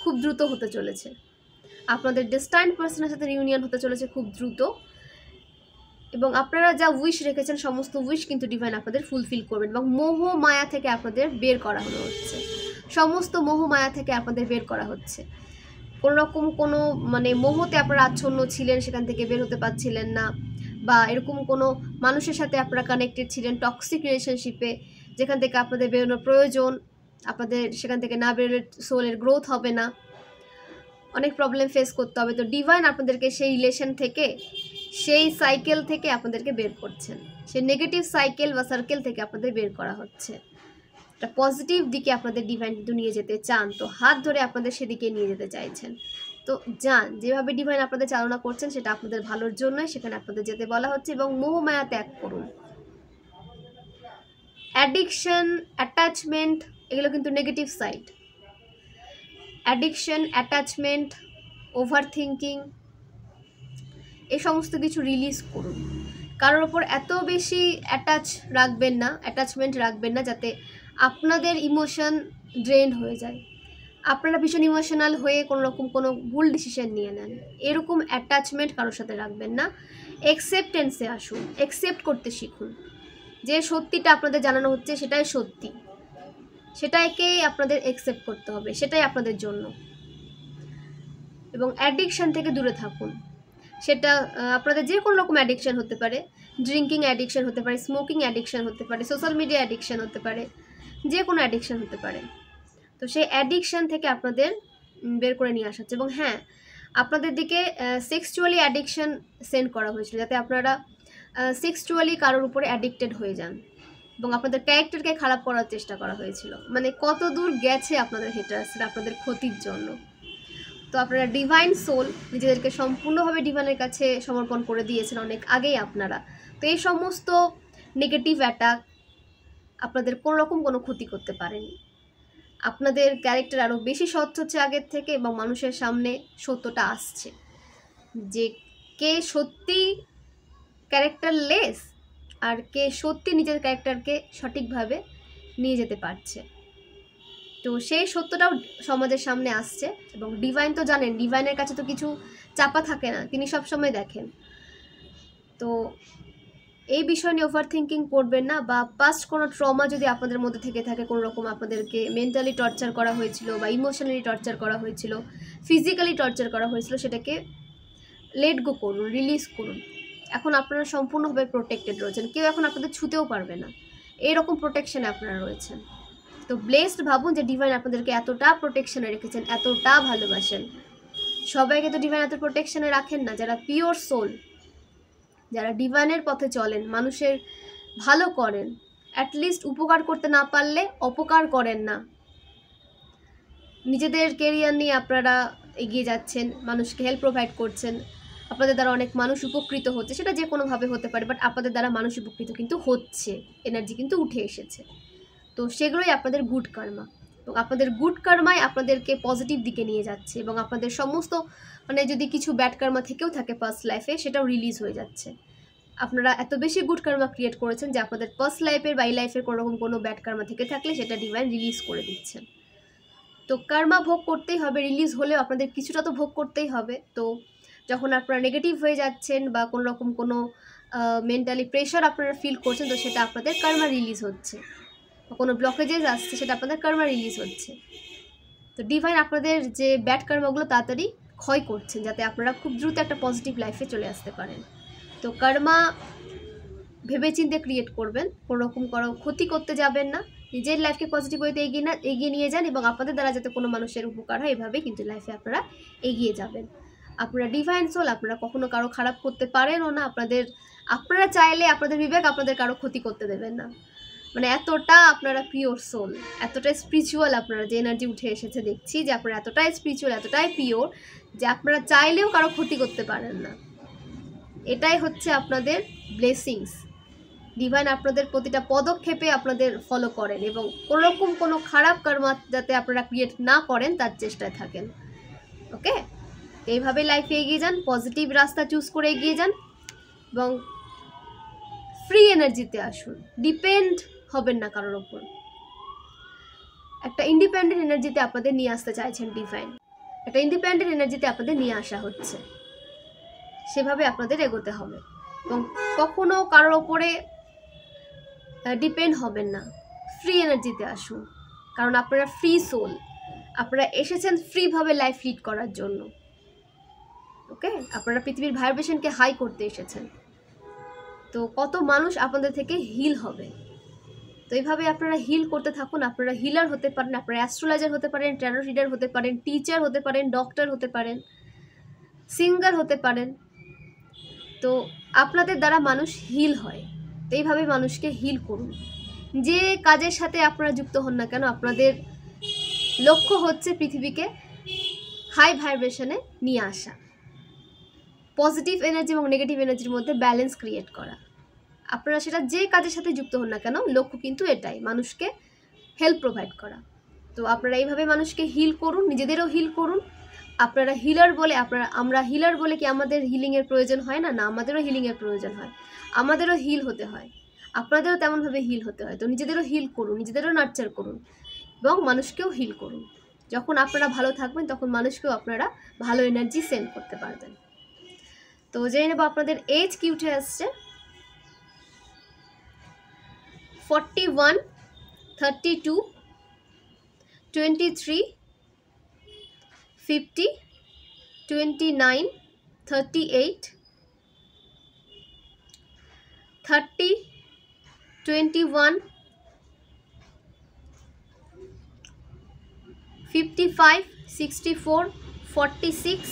খুব দ্রুত হতে চলেছে, আপনাদের ডেস্টাইন্ড পার্সনের সাথে রিউনিয়ন হতে চলেছে খুব দ্রুত। এবং আপনারা যা উইশ রেখেছেন সমস্ত উইশ কিন্তু ডিভাইন আপনাদের ফুলফিল করবেন, এবং মোহ মায়া থেকে আপনাদের বের করা হচ্ছে, সমস্ত মোহ মায়া থেকে আপনাদের বের করা হচ্ছে। কোনো রকম কোনো মানে মোহতে আপনারা আচ্ছন্ন ছিলেন, সেখান থেকে বের হতে পারছিলেন না, বা এরকম কোনো মানুষের সাথে আপনারা কানেক্টেড ছিলেন টক্সিক রিলেশনশিপে, যেখান থেকে আপনাদের বেরোনোর প্রয়োজন, আপনাদের সেখান থেকে না বেরোলে সোলের গ্রোথ হবে না, অনেক প্রবলেম ফেস করতে হবে। তো ডিভাইন আপনাদেরকে সেই রিলেশন থেকে, সেই সাইকেল থেকে আপনাদেরকে বের করছেন। সে নেগেটিভ সাইকেল বা সার্কেল থেকে আপনাদের বের করা হচ্ছে। একটা পজিটিভ দিকে আপনাদের ডিভাইন কিন্তু নিয়ে যেতে চান, তো হাত ধরে আপনাদের সেদিকে নিয়ে যেতে চাইছেন। তো যান, যেভাবে ডিভাইন আপনাদের চালনা করছেন সেটা আপনাদের ভালোর জন্যই সেখানে আপনাদের যেতে বলা হচ্ছে, এবং মোহমায়া ত্যাগ করুন। অ্যাডিকশন, অ্যাটাচমেন্ট, এগুলো কিন্তু negative side. Addiction, attachment, over thinking, এই সমস্ত কিছু রিলিজ করুন। কারোর ওপর এত বেশি অ্যাটাচমেন্ট রাখবেন না যাতে আপনাদের ইমোশন ড্রেন হয়ে যায়, আপনারা ভীষণ ইমোশনাল হয়ে কোনো রকম কোনো ভুল ডিসিশন নিয়ে নেন। এরকম অ্যাটাচমেন্ট কারোর সাথে রাখবেন না। অ্যাকসেপ্টেন্সে আসুন, অ্যাকসেপ্ট করতে শিখুন। যে সত্যিটা আপনাদের জানানো হচ্ছে সেটাই সত্যি, সেটাকেই আপনাদের অ্যাকসেপ্ট করতে হবে, সেটাই আপনাদের জন্য। এবং অ্যাডিকশান থেকে দূরে থাকুন। সেটা আপনাদের যে কোনো রকম অ্যাডিকশান হতে পারে, ড্রিঙ্কিং অ্যাডিকশান হতে পারে, স্মোকিং অ্যাডিকশান হতে পারে, সোশ্যাল মিডিয়া অ্যাডিকশান হতে পারে, যে কোনো অ্যাডিকশান হতে পারে। তো সেই অ্যাডিকশান থেকে আপনাদের বের করে নিয়ে আসা হচ্ছে। এবং হ্যাঁ, আপনাদের দিকে সেক্সুয়ালি অ্যাডিকশান সেন্ড করা হয়েছিল যাতে আপনারা সেক্সুয়ালি কারোর উপরে অ্যাডিক্টেড হয়ে যান, এবং আপনাদের ক্যারেক্টারকে খারাপ করার চেষ্টা করা হয়েছিল। মানে কত দূর গেছে আপনাদের হেটার্সরা আপনাদের ক্ষতির জন্য। তো আপনারা ডিভাইন সোল নিজেদেরকে সম্পূর্ণভাবে ডিভাইনের কাছে সমর্পণ করে দিয়েছেন অনেক আগেই আপনারা। তো এই সমস্ত নেগেটিভ অ্যাটাক আপনাদের কোনো রকম কোনো ক্ষতি করতে পারেনি। আপনাদের ক্যারেক্টার আরও বেশি স্বচ্ছ হচ্ছে আগের থেকে, এবং মানুষের সামনে সত্যটা আসছে যে কে সত্যি ক্যারেক্টারলেস আর কে সত্যি নিজের ক্যারেক্টারকে সঠিকভাবে নিয়ে যেতে পারছে। তো সেই সত্যটাও সমাজের সামনে আসছে। এবং ডিভাইন তো জানেন, ডিভাইনের কাছে তো কিছু চাপা থাকে না, তিনি সবসময় দেখেন। তো এই বিষয় নিয়ে ওভার থিঙ্কিং করবেন না, বা পাস্ট কোনো ট্রমা যদি আপনাদের মধ্যে থেকে থাকে, কোনো রকম আপনাদেরকে মেন্টালি টর্চার করা হয়েছিল বা ইমোশনালি টর্চার করা হয়েছিল, ফিজিক্যালি টর্চার করা হয়েছিল, সেটাকে লেট গো করুন, রিলিজ করুন। এখন আপনারা সম্পূর্ণভাবে প্রোটেক্টেড রয়েছেন, কেউ এখন আপনাদের ছুতেও পারবে না, এইরকম প্রোটেকশানে আপনারা রয়েছেন। তো ব্লেসড ভাবুন যে ডিভাইন আপনাদেরকে এতটা প্রোটেকশানে রেখেছেন, এতটা ভালোবাসেন। সবাইকে তো ডিভাইন এত প্রোটেকশানে রাখেন না। যারা পিওর সোল, যারা ডিভাইনের পথে চলেন, মানুষের ভালো করেন, অ্যাটলিস্ট উপকার করতে না পারলে অপকার করেন না, নিজেদের কেরিয়ার নিয়ে আপনারা এগিয়ে যাচ্ছেন, মানুষকে হেল্প প্রোভাইড করছেন, আপনাদের দ্বারা অনেক মানুষ উপকৃত হচ্ছে, সেটা যে কোনোভাবে হতে পারে, বাট আপনাদের দ্বারা মানুষ উপকৃত কিন্তু হচ্ছে, এনার্জি কিন্তু উঠে এসেছে। তো সেগুলোই আপনাদের গুড কর্মা, এবং আপনাদের গুড কর্মাই আপনাদেরকে পজিটিভ দিকে নিয়ে যাচ্ছে, এবং আপনাদের সমস্ত মানে যদি কিছু ব্যাড কর্মা থেকেও থাকে পাস্ট লাইফে, সেটাও রিলিজ হয়ে যাচ্ছে। আপনারা এত বেশি গুড কর্মা ক্রিয়েট করেছেন যে আপনাদের পাস্ট লাইফের বা এই লাইফের কোনো রকম কোনো ব্যাড কর্মা থেকে থাকলে সেটা ডিভাইন রিলিজ করে দিচ্ছেন। তো কর্মা ভোগ করতেই হবে, রিলিজ হলেও আপনাদের কিছুটা তো ভোগ করতেই হবে। তো যখন আপনারা নেগেটিভ হয়ে যাচ্ছেন বা কোনো রকম কোনো মেন্টালি প্রেশার আপনারা ফিল করছেন, তো সেটা আপনাদের কর্মা রিলিজ হচ্ছে, বা কোনো ব্লকেজেস আসছে সেটা আপনাদের কর্মা রিলিজ হচ্ছে। তো ডিভাইন আপনাদের যে ব্যাড কর্মাগুলো তাড়াতাড়ি ক্ষয় করছেন যাতে আপনারা খুব দ্রুত একটা পজিটিভ লাইফে চলে আসতে পারেন। তো কর্মা ভেবেচিন্তে ক্রিয়েট করবেন, কোনো রকম কারো ক্ষতি করতে যাবেন না, নিজের লাইফকে পজিটিভ ওয়েতে এগিয়ে নিয়ে যান, এবং আপনাদের দ্বারা যাতে কোনো মানুষের উপকার হয় এভাবেই কিন্তু লাইফে আপনারা এগিয়ে যাবেন। আপনারা ডিভাইন সোল, আপনারা কখনো কারো খারাপ করতে পারেনও না। আপনারা চাইলে আপনাদের বিবেক আপনাদের কারো ক্ষতি করতে দেবেন না। মানে এতটা আপনারা পিওর সোল, এতটাই স্পিরিচুয়াল, আপনারা যে এনার্জি উঠে এসেছে দেখছি যে আপনারা এতটাই স্পিরিচুয়াল, এতটাই পিওর যে আপনারা চাইলেও কারো ক্ষতি করতে পারেন না। এটাই হচ্ছে আপনাদের ব্লেসিংস। ডিভাইন আপনাদের প্রতিটা পদক্ষেপে আপনাদের ফলো করেন, এবং কোনোরকম কোনো খারাপ কর্ম যাতে আপনারা ক্রিয়েট না করেন তার চেষ্টায় থাকেন। ওকে, এইভাবে লাইফে এগিয়ে যান, পজিটিভ রাস্তা চুজ করে এগিয়ে যান, এবং ফ্রি এনার্জিতে আসুন। ডিপেন্ড হবেন না কারোর ওপর, একটা ইন্ডিপেন্ডেন্ট এনার্জিতে আপনাদের নিয়ে আসতে চাইছেন ডিভাইন, একটা ইন্ডিপেন্ডেন্ট এনার্জিতে আপনাদের নিয়ে আসা হচ্ছে, সেভাবে আপনাদের এগোতে হবে। এবং কখনো কারোর ওপরে ডিপেন্ড হবেন না, ফ্রি এনার্জিতে আসুন, কারণ আপনারা ফ্রি সোল, আপনারা এসেছেন ফ্রিভাবে লাইফ লিড করার জন্য। ওকে, আপনারা পৃথিবীর ভাইব্রেশনকে হাই করতে এসেছেন। তো কত মানুষ আপনাদের থেকে হিল হবে। তো এইভাবে আপনারা হিল করতে থাকুন। আপনারা হিলার হতে পারেন, আপনারা অ্যাস্ট্রোলজার হতে পারেন, ট্যারো রিডার হতে পারেন, টিচার হতে পারেন, ডক্টর হতে পারেন, সিঙ্গার হতে পারেন। তো আপনাদের দ্বারা মানুষ হিল হয়, তো এইভাবে মানুষকে হিল করুন। যে কাজের সাথে আপনারা যুক্ত হন না কেন, আপনাদের লক্ষ্য হচ্ছে পৃথিবীকে হাই ভাইব্রেশনে নিয়ে আসা, পজিটিভ এনার্জি এবং নেগেটিভ এনার্জির মধ্যে ব্যালেন্স ক্রিয়েট করা। আপনারা সেটা যে কাজের সাথে যুক্ত হন না কেন, লক্ষ্য কিন্তু এটাই, মানুষকে হেল্প প্রোভাইড করা। তো আপনারা এইভাবে মানুষকে হিল করুন, নিজেদেরও হিল করুন। আপনারা হিলার বলে আমরা হিলার বলে কি আমাদের হিলিংয়ের প্রয়োজন হয় না? না, আমাদেরও হিলিংয়ের প্রয়োজন হয়, আমাদেরও হিল হতে হয়, আপনাদেরও তেমনভাবে হিল হতে হয়। তো নিজেদেরও হিল করুন, নিজেদেরও নার্চার করুন এবং মানুষকেও হিল করুন। যখন আপনারা ভালো থাকবেন তখন মানুষকেও আপনারা ভালো এনার্জি সেন্ড করতে পারবেন। তো জেনে নেব আপনাদের এজ কি উঠে আসছে। 41, 32, 23, 50, 29, 38, 30, 21, 55, 64, 46,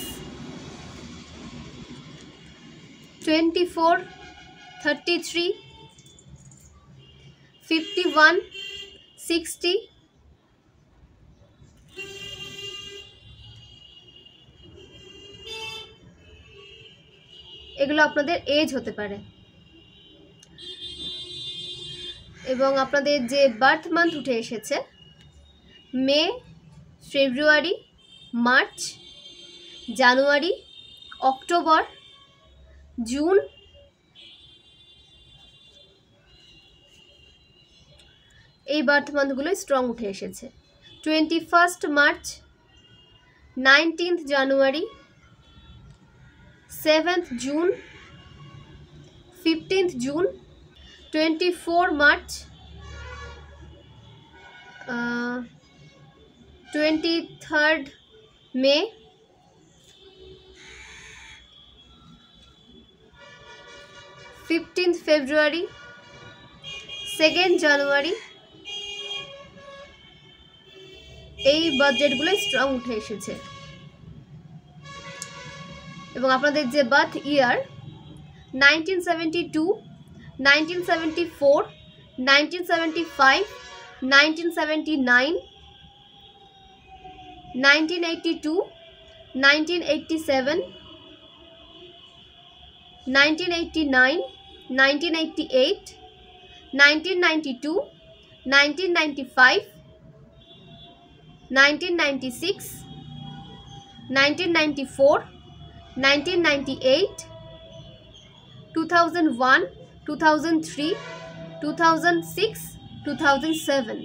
24, 33, 51, 60, এগুলো আপনাদের এজ হতে পারে। এবং আপনাদের যে বার্থ মান্থ উঠে এসেছে মে, ফেব্রুয়ারি, মার্চ, জানুয়ারি, অক্টোবর, জুন, এই বার্থ মান্থগুলো স্ট্রং উঠে এসেছে। 21 মার্চ, 19 জানুয়ারি, 7 জুন, 15 জুন, 24 মার্চ, 23 মে, 15 ফেব্রুয়ারি, 2 জানুয়ারি, এই বার্থ ডেটগুলো স্ট্রং উঠে এসেছে। এবং আপনাদের যে বার্থ ইয়ার 1972, 1974, 1975, 1979, 1982, 1987, 1989, 1988, 1992, 1995, 1996, 1994, 1998, 2001, 2003, 2006, 2007,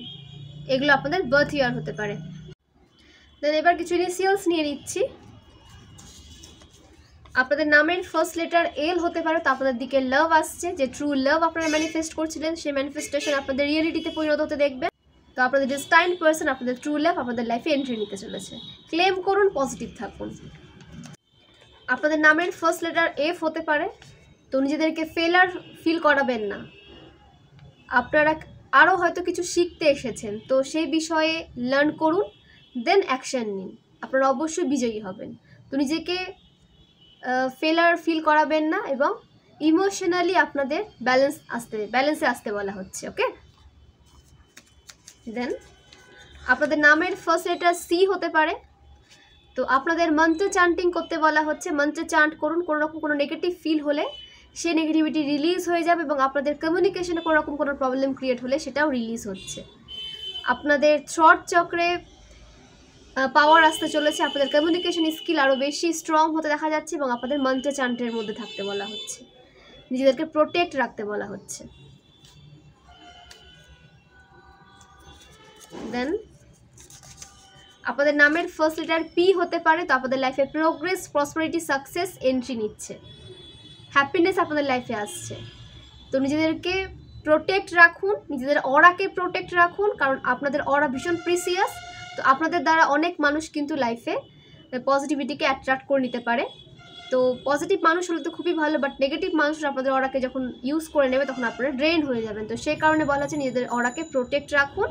এগুলো আপনাদের বার্থ ইয়ার হতে পারে। দেন এবার কিছু ইনিশিয়ালস নিয়ে নিচ্ছি। আপনাদের নামের ফার্স্ট লেটার এল হতে পারে, তো আপনাদের দিকে লাভ আসছে, যে ট্রু লাভ আপনারা ম্যানিফেস্ট করছিলেন সেই ম্যানিফেস্টেশন আপনাদের রিয়েলিটিতে পরিণত হতে দেখবে। তো আপনাদের ডেস্টাইন্ড পারসন, আপনাদের ট্রু লাভ আপনাদের লাইফে এন্ট্রি নিতে চলেছে। ক্লেম করুন, পজিটিভ থাকুন। আপনাদের নামের ফার্স্ট লেটার এফ হতে পারে, তো নিজেদেরকে ফেলার ফিল করাবেন না। আপনারা আরও হয়তো কিছু শিখতে এসেছেন, তো সেই বিষয়ে লার্ন করুন, দেন অ্যাকশন নিন, আপনারা অবশ্যই বিজয়ী হবেন। তো নিজেকে ফেলার ফিল করাবেন না এবং ইমোশনালি আপনাদের ব্যালেন্সে আসতে বলা হচ্ছে। ওকে, দেন আপনাদের নামের ফার্স্ট লেটার সি হতে পারে, তো আপনাদের মন্ত্র চান্টিং করতে বলা হচ্ছে। মন্ত্র চান্ট করুন, কোনো রকম কোনো নেগেটিভ ফিল হলে সেই নেগেটিভিটি রিলিজ হয়ে যাবে এবং আপনাদের কমিউনিকেশনে কোনো রকম কোনো প্রবলেম ক্রিয়েট হলে সেটাও রিলিজ হচ্ছে। আপনাদের থ্রট চক্রে পাওয়ার আসতে চলেছে, আপনাদের কমিউনিকেশন স্কিল আরও বেশি স্ট্রং হতে দেখা যাচ্ছে এবং আপনাদের মন্ত্র চান্টের মধ্যে থাকতে বলা হচ্ছে, নিজেদেরকে প্রোটেক্ট রাখতে বলা হচ্ছে। দেন আপনাদের নামের ফার্স্ট লেটার পি হতে পারে, তো আপনাদের লাইফে প্রোগ্রেস, প্রসপারিটি, সাকসেস এন্ট্রি নিচ্ছে, হ্যাপিনেস আপনাদের লাইফে আসছে। তো নিজেদেরকে প্রোটেক্ট রাখুন, নিজেদের অরাকে প্রোটেক্ট রাখুন, কারণ আপনাদের অরা ভীষণ প্রিসিয়াস। তো আপনাদের দ্বারা অনেক মানুষ কিন্তু লাইফে পজিটিভিটিকে অ্যাট্রাক্ট করে নিতে পারে। তো পজিটিভ মানুষ হলে তো খুবই ভালো, বাট নেগেটিভ মানুষ আপনাদের অরাকে যখন ইউজ করে নেবে তখন আপনারা ড্রেন হয়ে যাবেন। তো সেই কারণে বলা আছে নিজেদের অরাকে প্রোটেক্ট রাখুন।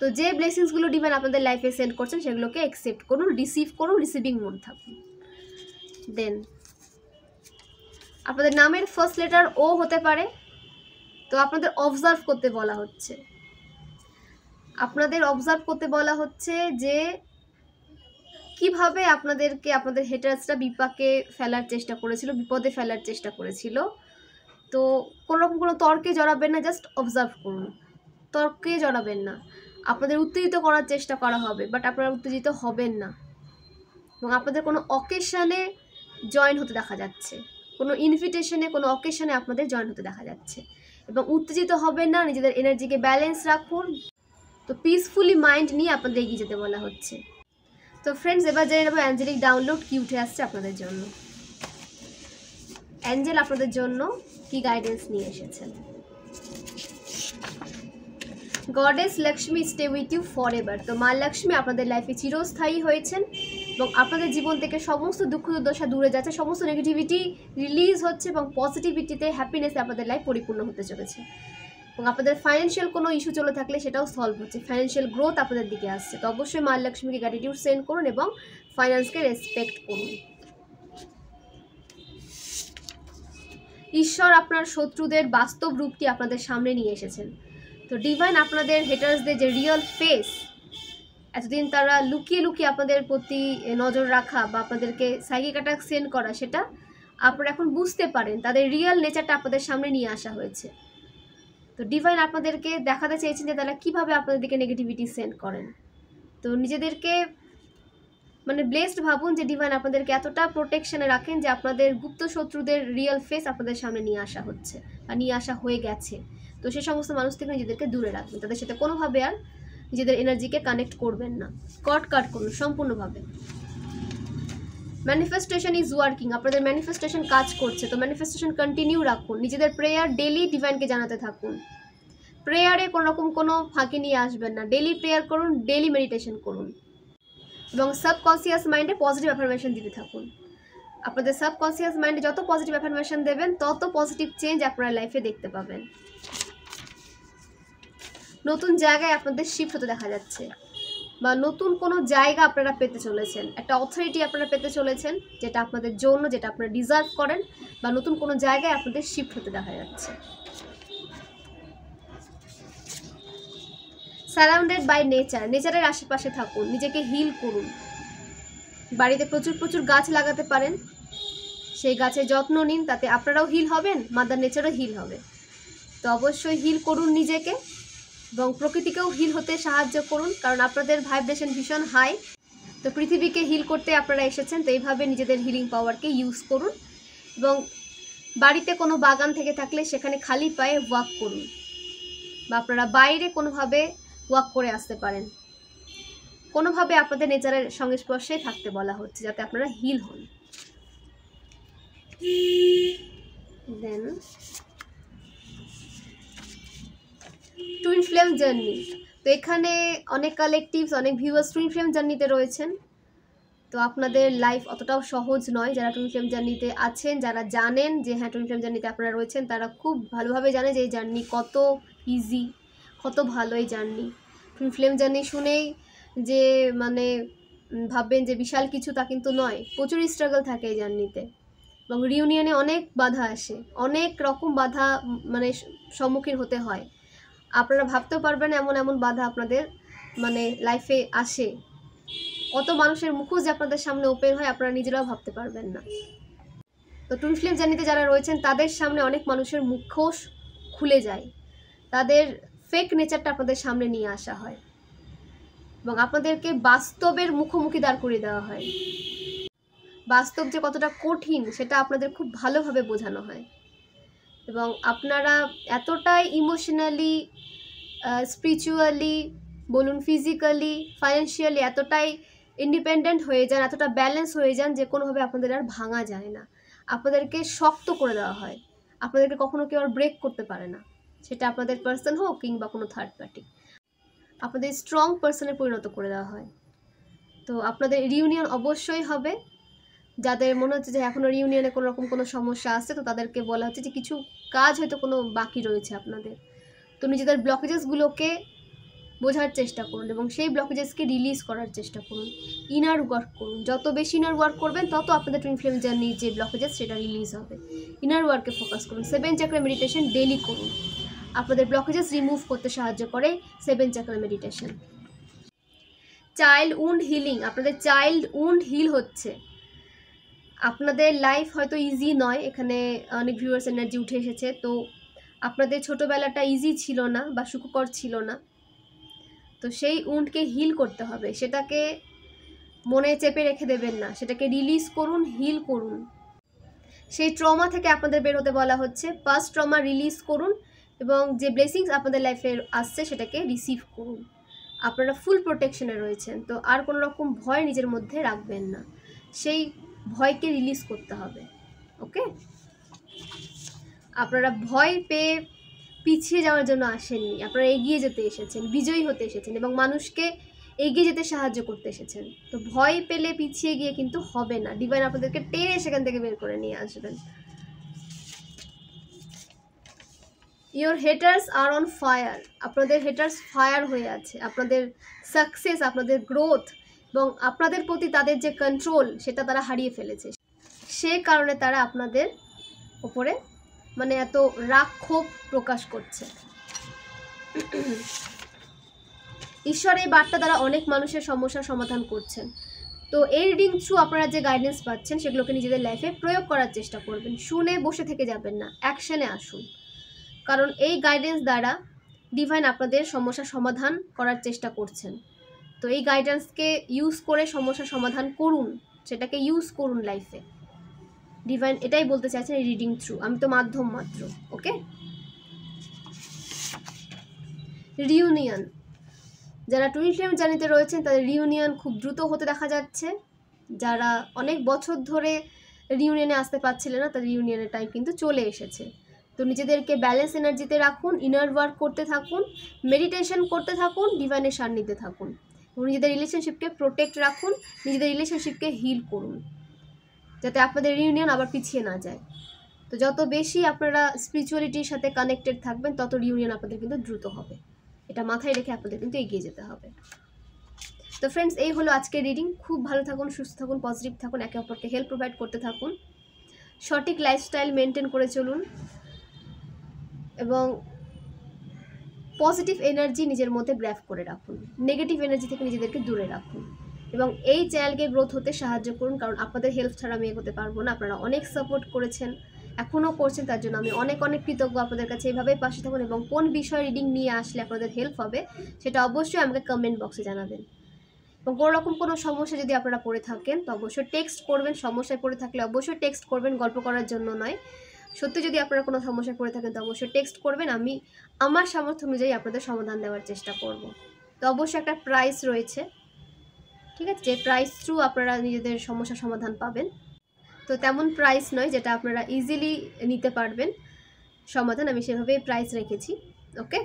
তো যে ব্লেসিংসগুলো ডিভাইন আপনাদের লাইফে সেন্ড করছেন সেগুলোকে অ্যাকসেপ্ট করুন, রিসিভ করুন, রিসিভিং মোড থাকুন। দেন আপনাদের নামের ফার্স্ট লেটার ও হতে পারে, তো আপনাদের অবজার্ভ করতে বলা হচ্ছে, আপনাদের অবজার্ভ করতে বলা হচ্ছে যে কিভাবে আপনাদেরকে আপনাদের হেটার্সরা বিপাকে ফেলার চেষ্টা করেছিল, বিপদে ফেলার চেষ্টা করেছিল। তো কোনোরকম কোনো তর্কে জড়াবেন না, জাস্ট অবজার্ভ করুন, তর্কে জড়াবেন না। আপনাদের উত্তেজিত করার চেষ্টা করা হবে, বাট আপনারা উত্তেজিত হবেন না। এবং আপনাদের কোনো অকেশনে জয়েন হতে দেখা যাচ্ছে, কোনো ইনভিটেশনে, কোনো অকেশনে আপনাদের জয়েন হতে দেখা যাচ্ছে। এবং উত্তেজিত হবেন না, নিজেদের এনার্জিকে ব্যালেন্স রাখুন। তো পিসফুলি মাইন্ড নিয়ে আপনাদের এগিয়ে যেতে বলা হচ্ছে। তো ফ্রেন্ডস, এবার জেনে নেব অ্যাঞ্জেলিক ডাউনলোড কি উঠে আসছে আপনাদের জন্য। অ্যাঞ্জেল আপনাদের জন্য কি গাইডেন্স নিয়ে এসেছেন। Goddess Lakshmi stay with you forever. তো মা লক্ষ্মী আপনাদের লাইফে চিরস্থায়ী হয়েছেন এবং আপনাদের জীবন থেকে সমস্ত দুঃখ দুর্দশা দূরে যাচ্ছে, সমস্ত নেগেটিভিটি রিলিজ হচ্ছে এবং পজিটিভিটিতে, হ্যাপিনেসে আপনাদের লাইফ পরিপূর্ণ হতে চলেছে। এবং আপনাদের ফাইন্যান্সিয়াল কোনো ইস্যু চলে থাকলে সেটাও সলভ হচ্ছে, ফাইন্যান্সিয়াল গ্রোথ আপনাদের দিকে আসছে। তো অবশ্যই মা লক্ষ্মীকে গ্র্যাটিটিউড সেন্ড করুন এবং ফাইন্যান্সকে রেসপেক্ট করুন। ঈশ্বর আপনার শত্রুদের বাস্তব রূপটি আপনাদের সামনে নিয়ে এসেছেন। তো ডিভাইন আপনাদের হেটার্সদের যে রিয়েল ফেস, এতদিন তারা লুকিয়ে লুকিয়ে আপনাদের প্রতি নজর রাখা বা আপনাদেরকে সাইকিক অ্যাটাক সেন্ড করা, সেটা আপনারা এখন বুঝতে পারেন, তাদের রিয়েল নেচারটা আপনাদের সামনে নিয়ে আসা হয়েছে। তো ডিভাইন আপনাদেরকে দেখাতে চেয়েছেন যে তারা কীভাবে আপনাদের দিকে নেগেটিভিটি সেন্ড করেন। তো নিজেদেরকে মানে ব্লেসড ভাবুন যে ডিভাইন আপনাদেরকে এতটা প্রোটেকশনে রাখেন যে আপনাদের গুপ্ত শত্রুদের রিয়েল ফেস আপনাদের সামনে নিয়ে আসা হচ্ছে বা নিয়ে আসা হয়ে গেছে। তো সে সমস্ত মানুষ থেকে নিজেদেরকে দূরে রাখবেন, তাদের সাথে কোনোভাবে আর নিজেদের এনার্জিকে কানেক্ট করবেন না, কাট করুন সম্পূর্ণভাবে। ম্যানিফেস্টেশন ইজ ওয়ার্কিং, আপনাদের ম্যানিফেস্টেশন কাজ করছে। তো ম্যানিফেস্টেশন কন্টিনিউ রাখুন, নিজেদের প্রেয়ার ডেলি ডিভাইনকে জানাতে থাকুন। প্রেয়ারে কোনোরকম কোনো ফাঁকি নিয়ে আসবেন না, ডেলি প্রেয়ার করুন, ডেলি মেডিটেশন করুন এবং সাবকনসিয়াস মাইন্ডে পজিটিভ অ্যাফার্মেশন দিতে থাকুন। আপনাদের সাবকনসিয়াস মাইন্ডে যত পজিটিভ অ্যাফার্মেশন দেবেন তত পজিটিভ চেঞ্জ আপনার লাইফে দেখতে পাবেন। নতুন জায়গায় আপনাদের শিফট হতে দেখা যাচ্ছে বা নতুন কোনো জায়গা আপনারা পেতে চলেছেন, একটা অথরিটি আপনারা পেতে চলেছেন যেটা আপনাদের জন্য, যেটা আপনারা ডিজার্ভ করেন, বা নতুন কোনো জায়গায় আপনাদের শিফট হতে দেখা যাচ্ছে। সারাউন্ডেড বাই নেচার, নেচারের আশেপাশে থাকুন, নিজেকে হিল করুন। বাড়িতে প্রচুর প্রচুর গাছ লাগাতে পারেন, সেই গাছের যত্ন নিন, তাতে আপনারাও হিল হবেন, মাদার নেচারও হিল হবে। তো অবশ্যই হিল করুন নিজেকে এবং প্রকৃতিকেও হিল হতে সাহায্য করুন, কারণ আপনাদের ভাইব্রেশন ভীষণ হাই। তো পৃথিবীকে হিল করতে আপনারা এসেছেন, তো এইভাবে নিজেদের হিলিং পাওয়ারকে ইউজ করুন। এবং বাড়িতে কোনো বাগান থেকে থাকলে সেখানে খালি পায়ে ওয়াক করুন, বা আপনারা বাইরে কোনোভাবে ওয়াক করে আসতে পারেন। কোনোভাবে আপনাদের নেচারের সংস্পর্শে থাকতে বলা হচ্ছে যাতে আপনারা হিল হন। দেন টুইন ফ্লেম জার্নি। তো এখানে অনেক কালেকটিভস, অনেক ভিউয়ার্স টুইন ফ্লেম জার্নিতে রয়েছেন। তো আপনাদের লাইফ অতটাও সহজ নয়। যারা টুইন ফ্লেম জার্নিতে আছেন, যারা জানেন যে হ্যাঁ টুইন ফ্লেম জার্নিতে আপনারা রয়েছেন, তারা খুব ভালোভাবে জানে যে এই জার্নি কত ইজি, কত ভালো এই জার্নি। টুইন ফ্লেম জার্নি শুনেই যে মানে ভাববেন যে বিশাল কিছু, তা কিন্তু নয়। প্রচুর স্ট্রাগল থাকে এই জার্নিতে এবং রিউনিয়নে অনেক বাধা আসে, অনেক রকম বাধা মানে সম্মুখীন হতে হয়। আপনারা ভাবতেও পারবেন এমন এমন বাধা আপনাদের মানে লাইফে আসে, কত মানুষের মুখোশ যে আপনাদের সামনে ওপেন হয় আপনারা নিজেরাও ভাবতে পারবেন না। তো টুইন ফ্লেম জার্নিতে যারা রয়েছেন তাদের সামনে অনেক মানুষের মুখোশ খুলে যায়, তাদের ফেক নেচারটা আপনাদের সামনে নিয়ে আসা হয় এবং আপনাদেরকে বাস্তবের মুখোমুখি দাঁড় করিয়ে দেওয়া হয়। বাস্তব যে কতটা কঠিন সেটা আপনাদের খুব ভালোভাবে বোঝানো হয় এবং আপনারা এতটাই ইমোশনালি, স্পিরিচুয়ালি বলুন, ফিজিক্যালি, ফাইন্যান্সিয়ালি এতটাই ইন্ডিপেন্ডেন্ট হয়ে যান, এতটা ব্যালেন্স হয়ে যান যে কোনোভাবে আপনাদের আর ভাঙা যায় না। আপনাদেরকে শক্ত করে দেওয়া হয়, আপনাদেরকে কখনো কেউ আর ব্রেক করতে পারে না, সেটা আপনাদের পার্সন হোক কিংবা কোনো থার্ড পার্টি। আপনাদের স্ট্রং পার্সনে পরিণত করে দেওয়া হয়। তো আপনাদের রিউনিয়ন অবশ্যই হবে। যাদের মনে হচ্ছে যে এখনও রিউনিয়নে কোনো রকম কোনো সমস্যা আছে, তো তাদেরকে বলা হচ্ছে যে কিছু কাজ হয়তো কোনো বাকি রয়েছে আপনাদের। তো নিজেদের ব্লকেজেসগুলোকে বোঝার চেষ্টা করুন এবং সেই ব্লকেজেসকে রিলিজ করার চেষ্টা করুন, ইনার ওয়ার্ক করুন। যত বেশি ইনার ওয়ার্ক করবেন তত আপনাদের টুইন ফ্লেম জার্নির যে ব্লকেজেস সেটা রিলিজ হবে। ইনার ওয়ার্কে ফোকাস করুন, 7 চাকরা মেডিটেশন ডেলি করুন। আপনাদের ব্লকেজেস রিমুভ করতে সাহায্য করে 7 চাকরা মেডিটেশন। চাইল্ড উন্ড হিলিং, আপনাদের চাইল্ড উন্ড হিল হচ্ছে। আপনাদের লাইফ হয়তো ইজি নয়, এখানে অনেক ভিউয়ার্স এনার্জি উঠে এসেছে, তো আপনাদের ছোটোবেলাটা ইজি ছিল না বা সুখকর ছিল না, তো সেই উন্ডকে হিল করতে হবে। সেটাকে মনে চেপে রেখে দেবেন না, সেটাকে রিলিজ করুন, হিল করুন। সেই ট্রমা থেকে আপনাদের বের হতে বলা হচ্ছে। পাস্ট ট্রমা রিলিজ করুন এবং যে ব্লেসিংস আপনাদের লাইফে আসছে সেটাকে রিসিভ করুন। আপনারা ফুল প্রোটেকশনে রয়েছেন, তো আর কোনো রকম ভয় নিজের মধ্যে রাখবেন না, সেই ভয়কে রিলিজ করতে হবে। ওকে, আপনারা ভয় পেয়ে পিছিয়ে যাওয়ার জন্য আসেননি, আপনারা এগিয়ে যেতে এসেছেন, বিজয়ী হতে এসেছেন এবং মানুষকে এগিয়ে যেতে সাহায্য করতে এসেছেন। তো ভয় পেলে পিছিয়ে গিয়ে কিন্তু হবে না, ডিভাইন আপনাদেরকে টেনে সেখান থেকে বের করে নিয়ে আসবেন। Your haters are on fire, আপনাদের হেটার্স ফায়ার হয়ে আছে। আপনাদের সাকসেস, আপনাদের গ্রোথ এবং আপনাদের প্রতি তাদের যে কন্ট্রোল সেটা তারা হারিয়ে ফেলেছে। সে কারণে তারা আপনাদের ওপরে মানে এত রাগ ক্ষোভ প্রকাশ করছে। ঈশ্বর এই বার্তা দ্বারা অনেক মানুষের সমস্যার সমাধান করছেন। তো এই রিডিং থ্রু আপনারা যে গাইডেন্স পাচ্ছেন সেগুলোকে নিজেদের লাইফে প্রয়োগ করার চেষ্টা করবেন। শুনে বসে থেকে যাবেন না, অ্যাকশনে আসুন, কারণ এই গাইডেন্স দ্বারা ডিভাইন আপনাদের সমস্যার সমাধান করার চেষ্টা করছেন। তো এই গাইডেন্সকে ইউজ করে সমস্যার সমাধান করুন, সেটাকে ইউজ করুন লাইফে। ডিভাইন এটাই বলতে চাইছেন এই রিডিং থ্রু, আমি তো মাধ্যম মাত্র। ওকে, রিউনিয়ন, যারা টুইন ফ্লেম জার্নিতে রয়েছেন তাদের রিউনিয়ন খুব দ্রুত হতে দেখা যাচ্ছে। যারা অনেক বছর ধরে রিউনিয়নে আসতে পারছিলেন না, তাদের রিউনিয়নের টাইম কিন্তু চলে এসেছে। তো নিজেদেরকে ব্যালেন্স এনার্জিতে রাখুন, ইনার ওয়ার্ক করতে থাকুন, মেডিটেশন করতে থাকুন, ডিভাইনের সান্নিধ্যে থাকুন এবং নিজেদের রিলেশনশিপকে প্রোটেক্ট রাখুন, নিজেদের রিলেশনশিপকে হিল করুন, যাতে আপনাদের রিউনিয়ন আবার পিছিয়ে না যায়। তো যত বেশি আপনারা স্পিরিচুয়ালিটির সাথে কানেক্টেড থাকবেন তত রিউনিয়ন আপনাদের কিন্তু দ্রুত হবে। এটা মাথায় রেখে আপনাদের কিন্তু এগিয়ে যেতে হবে। তো ফ্রেন্ডস, এই হলো আজকের রিডিং। খুব ভালো থাকুন, সুস্থ থাকুন, পজিটিভ থাকুন, একে অপরকে হেল্প প্রোভাইড করতে থাকুন, সঠিক লাইফস্টাইল মেনটেন করে চলুন এবং পজিটিভ এনার্জি নিজের মধ্যে গ্র্যাব করে রাখুন, নেগেটিভ এনার্জি থেকে নিজেদেরকে দূরে রাখুন এবং এই চ্যানেলকে গ্রোথ হতে সাহায্য করুন, কারণ আপনাদের হেল্প ছাড়া আমি এগোতে পারবো না। আপনারা অনেক সাপোর্ট করেছেন, এখনও করছেন, তার জন্য আমি অনেক অনেক কৃতজ্ঞ আপনাদের কাছে। এইভাবেই পাশে থাকুন এবং কোন বিষয় রিডিং নিয়ে আসলে আপনাদের হেল্প হবে সেটা অবশ্যই আমাকে কমেন্ট বক্সে জানাবেন। এবং কোনো রকম কোনো সমস্যা যদি আপনারা পড়ে থাকেন তো অবশ্যই টেক্সট করবেন। সমস্যায় পড়ে থাকলে অবশ্যই টেক্সট করবেন, গল্প করার জন্য নয়। সত্যি যদি আপনারা কোনো সমস্যায় পড়ে থাকেন তো অবশ্যই টেক্সট করবেন, আমি আমার সামর্থ্য অনুযায়ী আপনাদের সমাধান দেওয়ার চেষ্টা করব। তো অবশ্যই একটা প্রাইস রয়েছে, ঠিক আছে, যে প্রাইস থ্রু আপনারা নিজেদের সমস্যা সমাধান পাবেন। তো তেমন প্রাইস নয় যেটা আপনারা ইজিলি নিতে পারবেন সমাধান, আমি সেভাবেই প্রাইস রেখেছি। ওকে,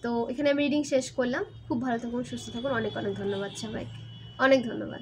তো এখানে আমি রিডিং শেষ করলাম। খুব ভালো থাকুন, সুস্থ থাকুন, অনেক অনেক ধন্যবাদ সবাইকে, অনেক ধন্যবাদ।